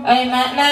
ai makna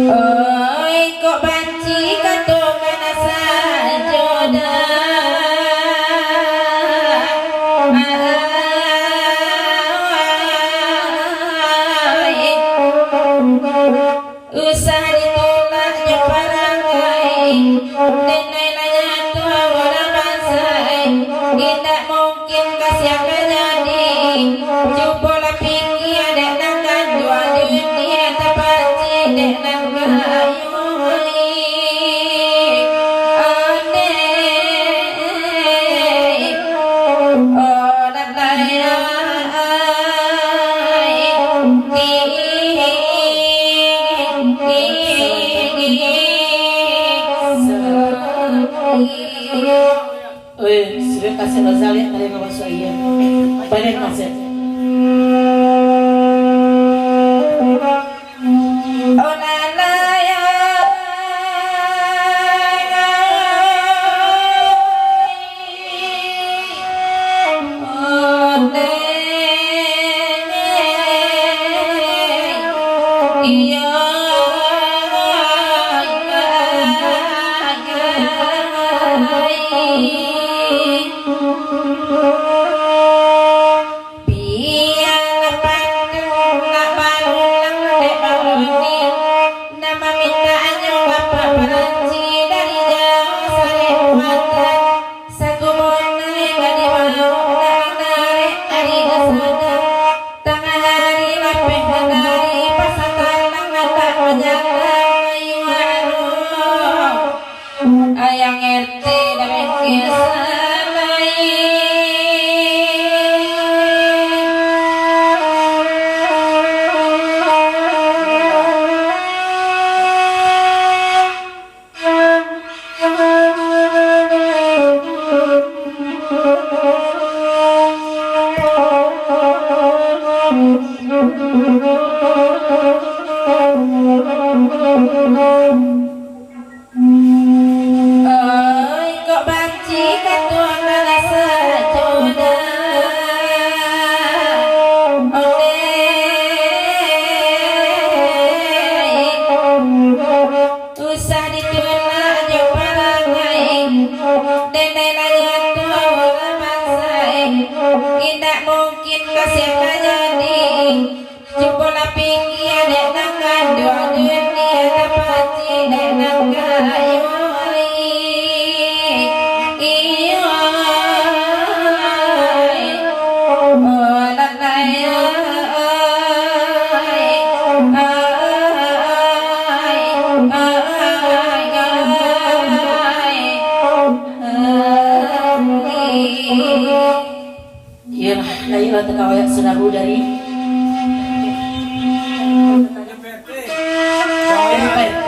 oi kok banci katukan sajoda usah ditolak nyeparangai denai nanya tua wala bansai tidak mungkin kasih jadi cobalah pikir ada nangkan dua dunia terpaci dek nangkan sudah kasih Rosalia kali bawa saya. Pada kasih. Oh nana ya. Iya. Ayang RT dan tidak mungkin kasih jadi cobalah pikir dek nangkan dua dunia terpaci dek nangkan Nailah tekawayak senaru dari PT.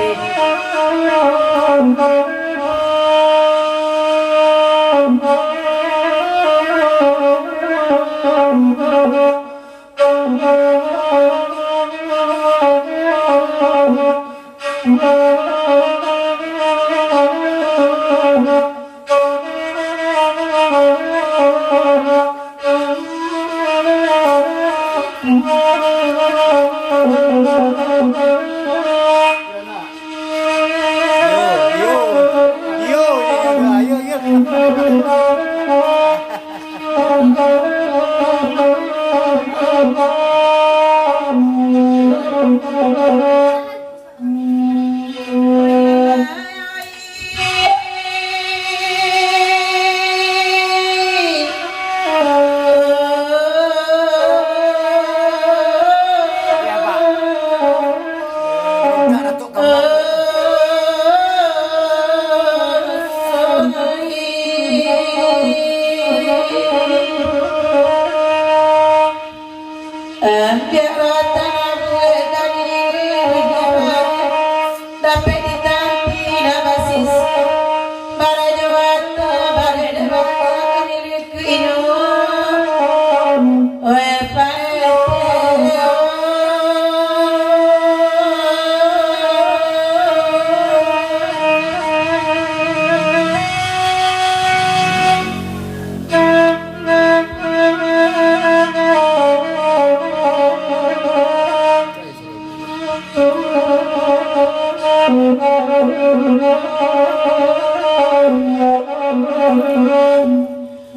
Tapi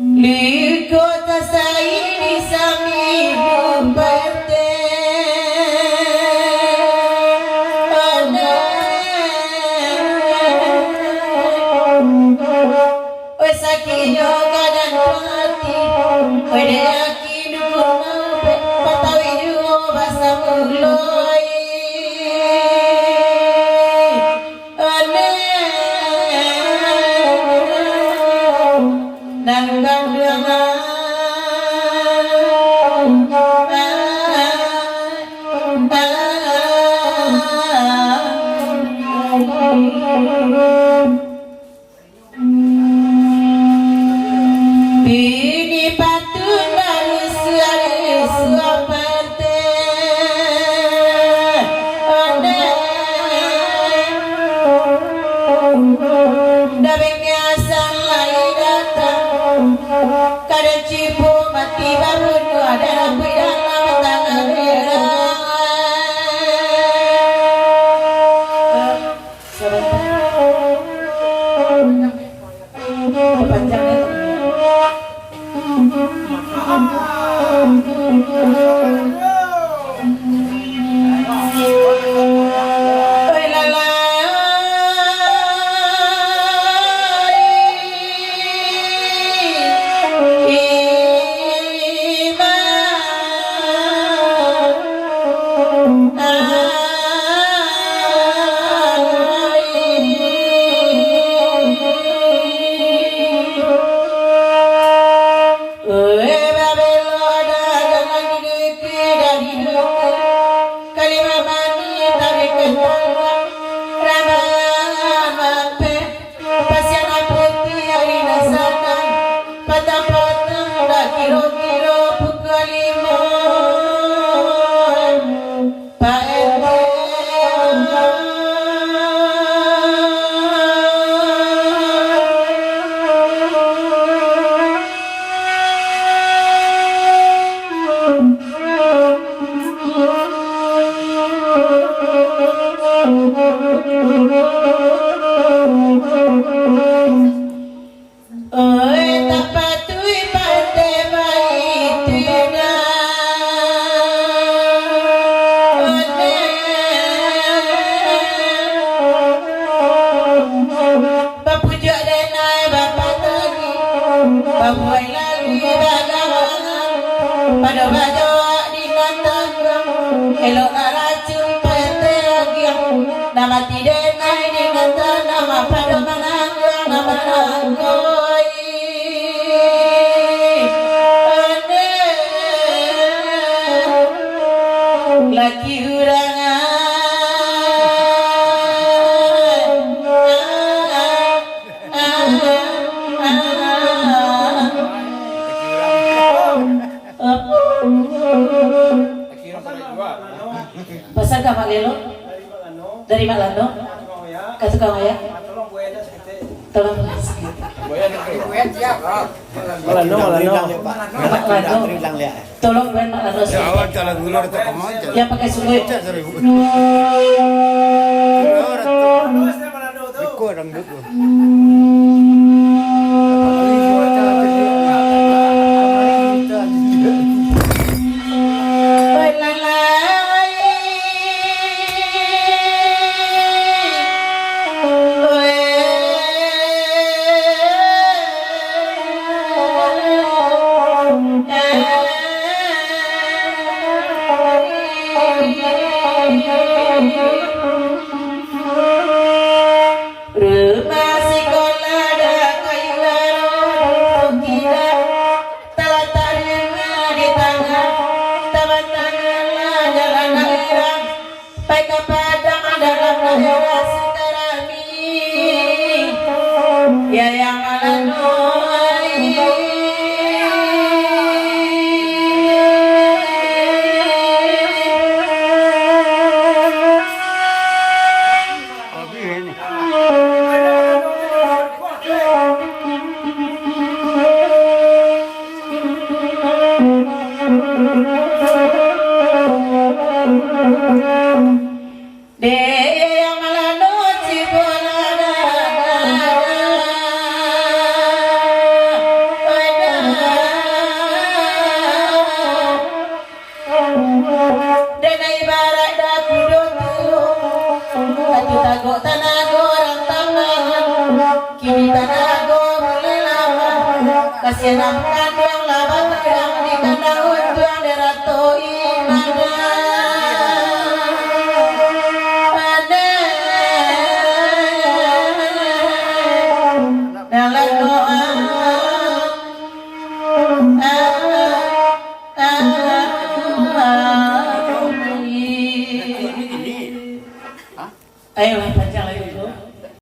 Likota sa ini sami bupate Sakiyo kadang pati Wede akidu patawiyo basa muloi Ane Nanggang dengan Bini patun dari suaperte Dabengnya asal lai datang Kadang cipu mati bangun ada rapi dalam tangan panjangnya pada bajo di kantong elok naracun pete nama tidak naik di kantong nama pada manang nama nangkoi laki urangan Pasar ka Maglelo? Dari Maglando? Ka tukang ya? Tolong Maglando. Tolong buat Maglando. Ya pakai sungguh. Rumah si anak